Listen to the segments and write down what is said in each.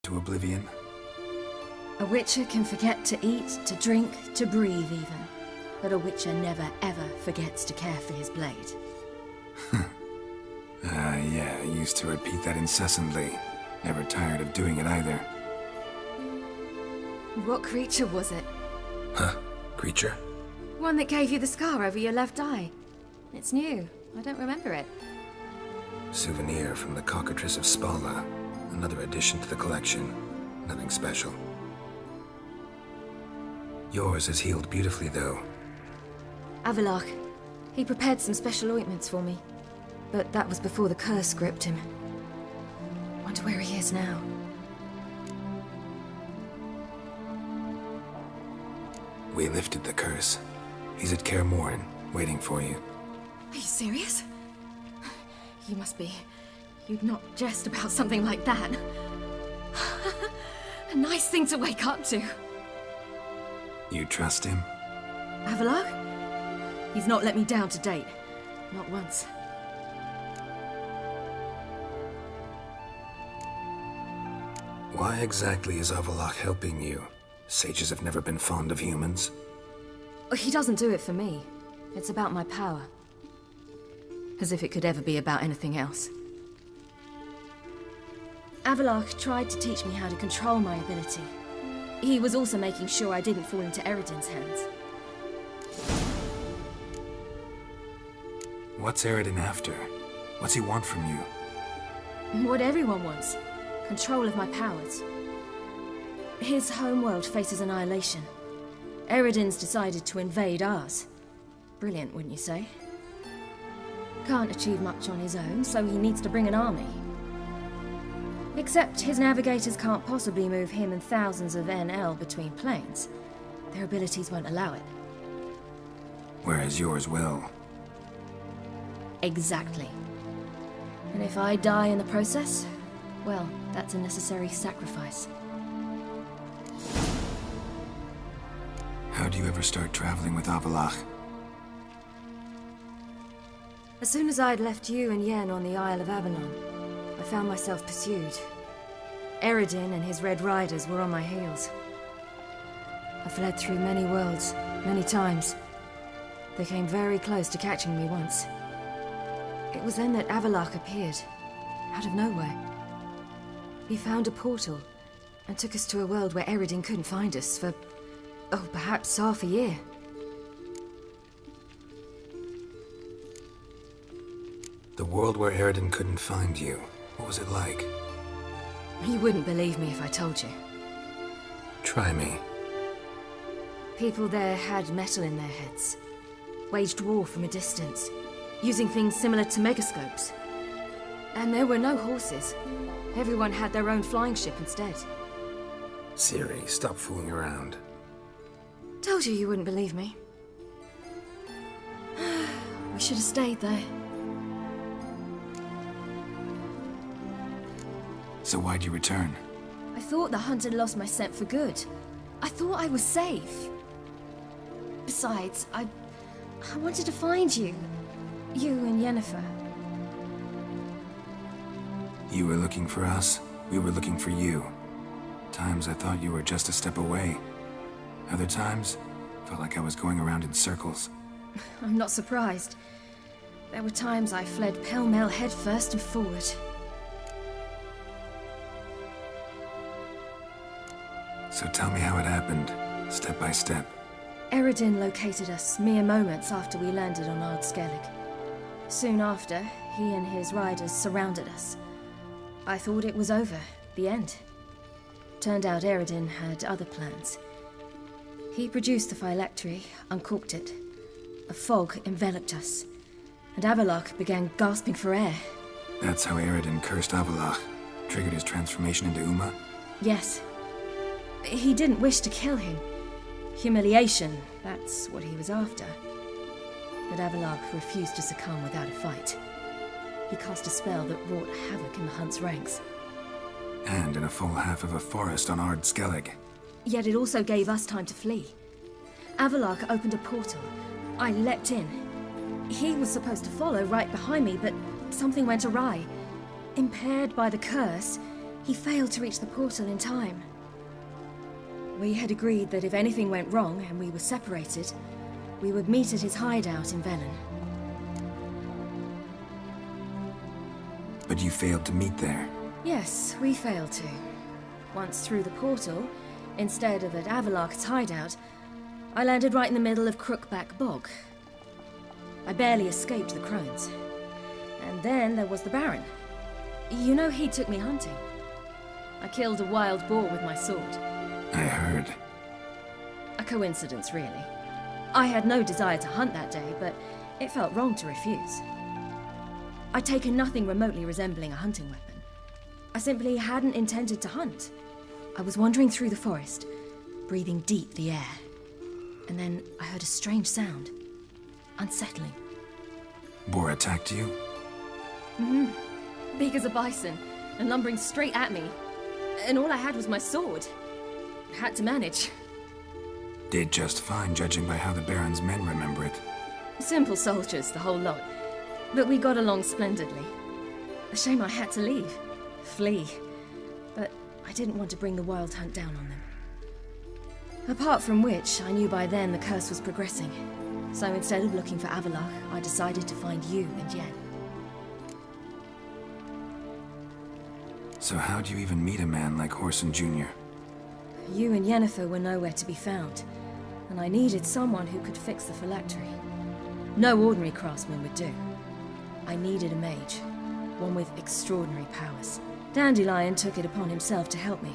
to oblivion? A Witcher can forget to eat, to drink, to breathe even. But a Witcher never ever forgets to care for his blade. Yeah, I used to repeat that incessantly. Never tired of doing it either. What creature was it? Huh? Creature? One that gave you the scar over your left eye. It's new. I don't remember it. Souvenir from the Cockatrice of Spala. Another addition to the collection. Nothing special. Yours is healed beautifully, though. Avallac'h. He prepared some special ointments for me. But that was before the curse gripped him. Wonder where he is now. We lifted the curse. He's at Kaer Morhen, waiting for you. Are you serious? You must be. You'd not jest about something like that. A nice thing to wake up to. You trust him? Avallac'h? He's not let me down to date. Not once. Why exactly is Avallac'h helping you? Sages have never been fond of humans. He doesn't do it for me. It's about my power. As if it could ever be about anything else. Avallac'h tried to teach me how to control my ability. He was also making sure I didn't fall into Eredin's hands. What's Eredin after? What's he want from you? What everyone wants. Control of my powers. His homeworld faces annihilation. Eredin's decided to invade ours. Brilliant, wouldn't you say? Can't achieve much on his own, so he needs to bring an army. Except his navigators can't possibly move him and thousands of NL between planes. Their abilities won't allow it. Whereas yours will. Exactly. And if I die in the process, well, that's a necessary sacrifice. How'd you ever start traveling with Avallac'h? As soon as I'd left you and Yen on the Isle of Avalon, I found myself pursued. Eredin and his Red Riders were on my heels. I fled through many worlds, many times. They came very close to catching me once. It was then that Avallac'h appeared, out of nowhere. He found a portal, and took us to a world where Eredin couldn't find us for, oh, perhaps half a year. The world where Eredin couldn't find you. What was it like? You wouldn't believe me if I told you. Try me. People there had metal in their heads. Waged war from a distance, using things similar to megascopes. And there were no horses. Everyone had their own flying ship instead. Ciri, stop fooling around. Told you you wouldn't believe me. We should have stayed there. So why'd you return? I thought the hunt had lost my scent for good. I thought I was safe. Besides, I wanted to find you. You and Yennefer. You were looking for us, we were looking for you. Times I thought you were just a step away. Other times, felt like I was going around in circles. I'm not surprised. There were times I fled pell-mell headfirst and forward. So tell me how it happened, step by step. Eredin located us mere moments after we landed on Ard Skellig. Soon after, he and his riders surrounded us. I thought it was over, the end. Turned out Eredin had other plans. He produced the phylactery, uncorked it. A fog enveloped us, and Avallac'h began gasping for air. That's how Eredin cursed Avallac'h, triggered his transformation into Uma? Yes. He didn't wish to kill him. Humiliation, that's what he was after. But Avallac'h refused to succumb without a fight. He cast a spell that wrought havoc in the Hunt's ranks. And in a full half of a forest on Ard Skellig. Yet it also gave us time to flee. Avallac'h opened a portal. I leapt in. He was supposed to follow right behind me, but something went awry. Impaired by the curse, He failed to reach the portal in time. We had agreed that if anything went wrong and we were separated, we would meet at his hideout in Velen. But you failed to meet there. Yes, we failed to. Once through the portal, instead of at Avallac'h's hideout, I landed right in the middle of Crookback Bog. I barely escaped the crones. And then there was the Baron. You know, he took me hunting. I killed a wild boar with my sword. I heard. A coincidence, really. I had no desire to hunt that day, but it felt wrong to refuse. I'd taken nothing remotely resembling a hunting weapon. I simply hadn't intended to hunt. I was wandering through the forest, breathing deep the air. And then I heard a strange sound. Unsettling. Boar attacked you? Mm-hmm. Big as a bison, and lumbering straight at me. And all I had was my sword. I had to manage. Did just fine, judging by how the Baron's men remember it. Simple soldiers, the whole lot. But we got along splendidly. A shame I had to leave. Flee. But I didn't want to bring the Wild Hunt down on them. Apart from which, I knew by then the curse was progressing. So instead of looking for Avallac'h, I decided to find you and Yen. So how'd you even meet a man like Whoreson Jr.? You and Yennefer were nowhere to be found, and I needed someone who could fix the phylactery. No ordinary craftsman would do. I needed a mage, one with extraordinary powers. Dandelion took it upon himself to help me.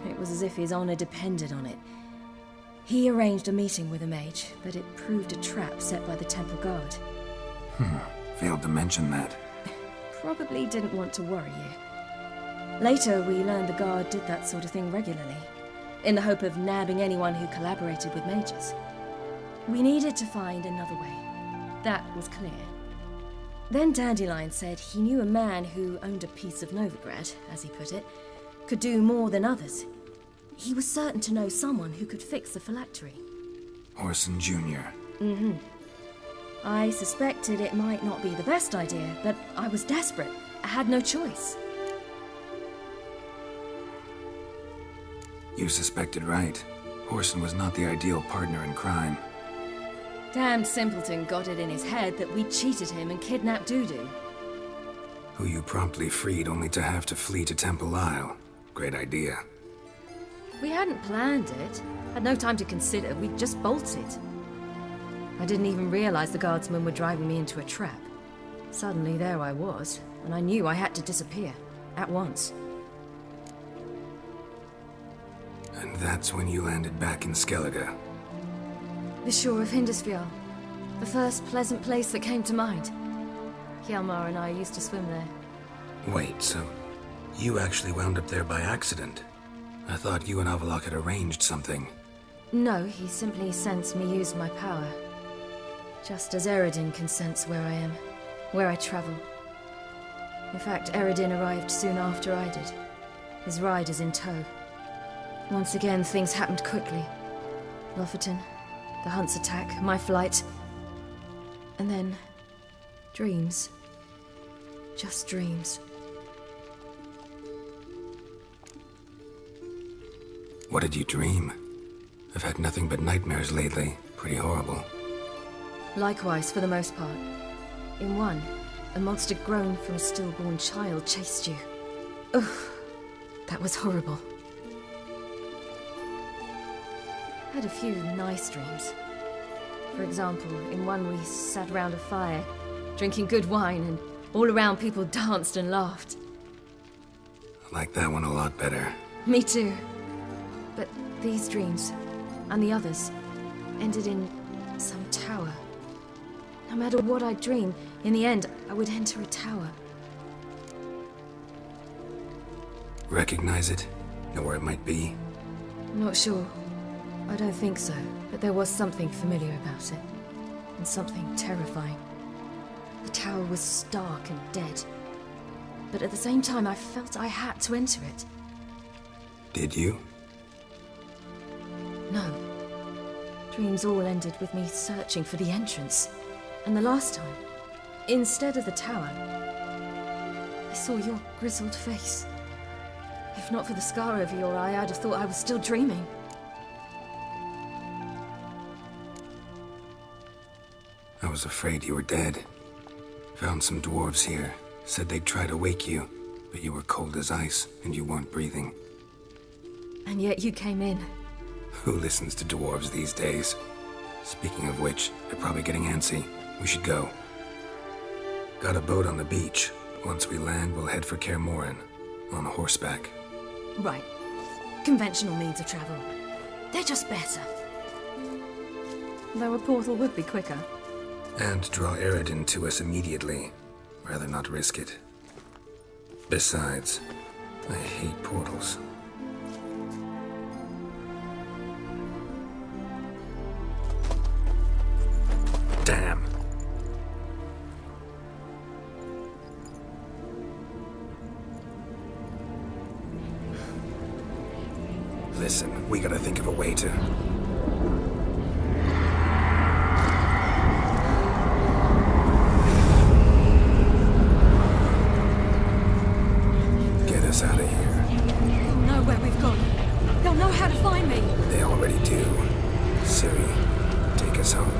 It was as if his honor depended on it. He arranged a meeting with a mage, but it proved a trap set by the Temple Guard. Failed to mention that. Probably didn't want to worry you. Later, we learned the Guard did that sort of thing regularly, in the hope of nabbing anyone who collaborated with mages. We needed to find another way. That was clear. Then Dandelion said he knew a man who owned a piece of Novigrad, as he put it, could do more than others. He was certain to know someone who could fix the phylactery. Whoreson Jr. Mm-hmm. I suspected it might not be the best idea, but I was desperate. I had no choice. You suspected right. Whoreson was not the ideal partner in crime. Damned simpleton got it in his head that we cheated him and kidnapped Dudu. Who you promptly freed only to have to flee to Temple Isle. Great idea. We hadn't planned it. Had no time to consider. We just bolted. I didn't even realize the guardsmen were driving me into a trap. Suddenly there I was, and I knew I had to disappear. At once. And that's when you landed back in Skellige. The shore of Hindisfjall. The first pleasant place that came to mind. Hjalmar and I used to swim there. Wait, so you actually wound up there by accident? I thought you and Avallac'h had arranged something. No, he simply sensed me use my power. Just as Eredin can sense where I am, where I travel. In fact, Eredin arrived soon after I did. His riders in tow. Once again, things happened quickly. Lofoten, the Hunt's attack, my flight. And then... dreams. Just dreams. What did you dream? I've had nothing but nightmares lately. Pretty horrible. Likewise, for the most part. In one, a monster grown from a stillborn child chased you. Ugh, that was horrible. I had a few nice dreams. For example, in one we sat around a fire, drinking good wine, and all around people danced and laughed. I like that one a lot better. Me too. But these dreams, and the others, ended in some tower. No matter what I dreamed, in the end, I would enter a tower. Recognize it? Know where it might be? Not sure. I don't think so, but there was something familiar about it. And something terrifying. The tower was stark and dead. But at the same time, I felt I had to enter it. Did you? No. Dreams all ended with me searching for the entrance. And the last time, instead of the tower, I saw your grizzled face. If not for the scar over your eye, I'd have thought I was still dreaming. I was afraid you were dead. Found some dwarves here. Said they'd try to wake you, but you were cold as ice, and you weren't breathing. And yet you came in. Who listens to dwarves these days? Speaking of which, they're probably getting antsy. We should go. Got a boat on the beach. Once we land, we'll head for Kaer Morhen. On horseback. Right. Conventional means of travel. They're just better. Though a portal would be quicker. And draw Eredin to us immediately. Rather not risk it. Besides, I hate portals. Damn. Listen, we gotta think of a way to... get us out of here. They'll know where we've gone. They'll know how to find me. They already do. Ciri, take us home.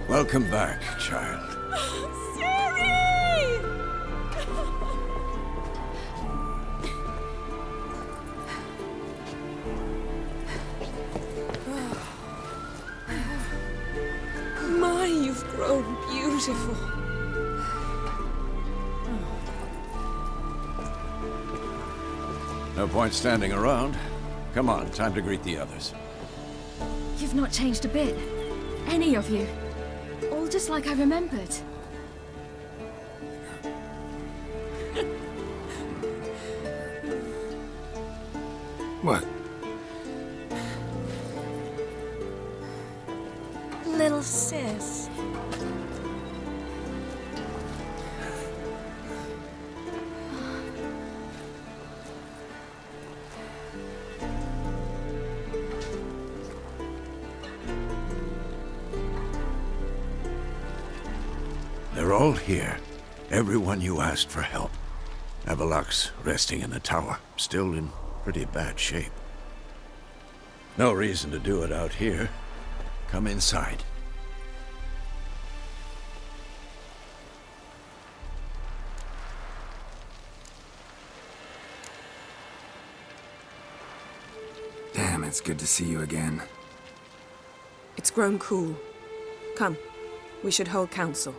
Welcome back, child. Ciri! My, you've grown beautiful. No point standing around. Come on, time to greet the others. You've not changed a bit. Any of you. All just like I remembered. What? Little sis. They're all here. Everyone you asked for help. Avallac'h's resting in the tower, still in pretty bad shape. No reason to do it out here. Come inside. Damn, it's good to see you again. It's grown cool. Come, we should hold council.